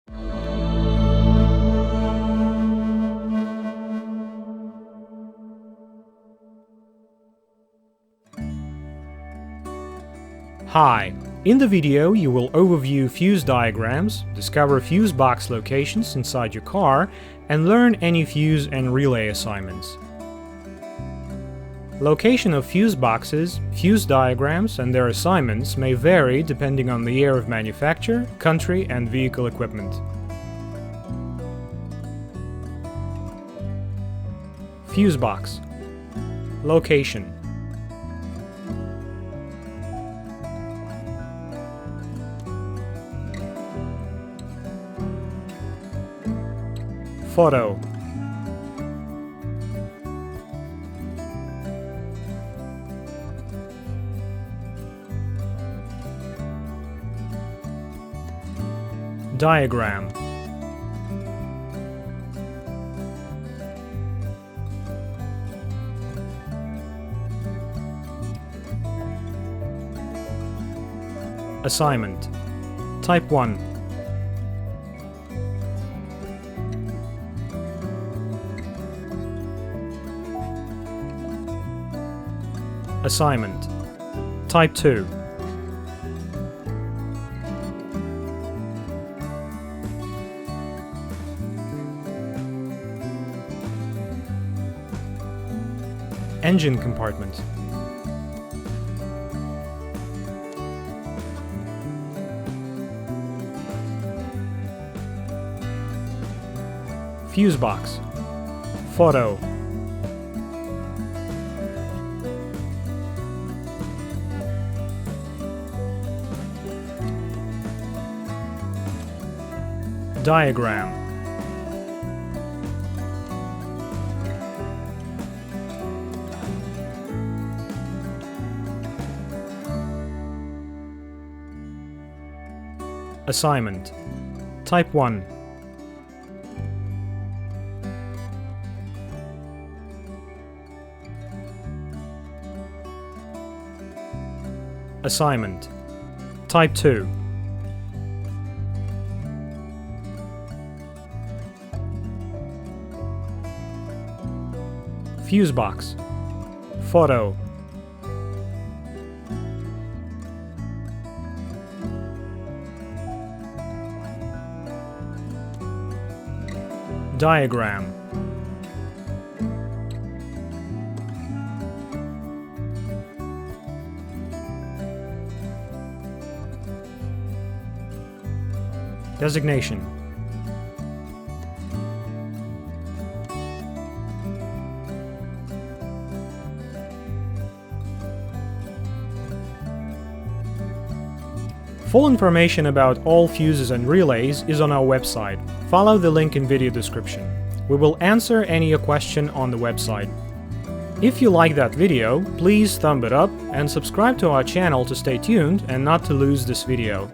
Hi! In the video you will overview fuse diagrams, discover fuse box locations inside your car, and learn any fuse and relay assignments. Location of fuse boxes, fuse diagrams, and their assignments may vary depending on the year of manufacture, country, and vehicle equipment. Fuse box. Location. Photo. Diagram. Assignment. Type 1. Assignment. Type 2. Engine compartment. Fuse box. Photo. Diagram. Assignment. Type 1. Assignment. Type 2. Fuse box. Photo. Diagram. Designation. Full information about all fuses and relays is on our website. Follow the link in video description. We will answer any question on the website. If you like that video, please thumb it up and subscribe to our channel to stay tuned and not to lose this video.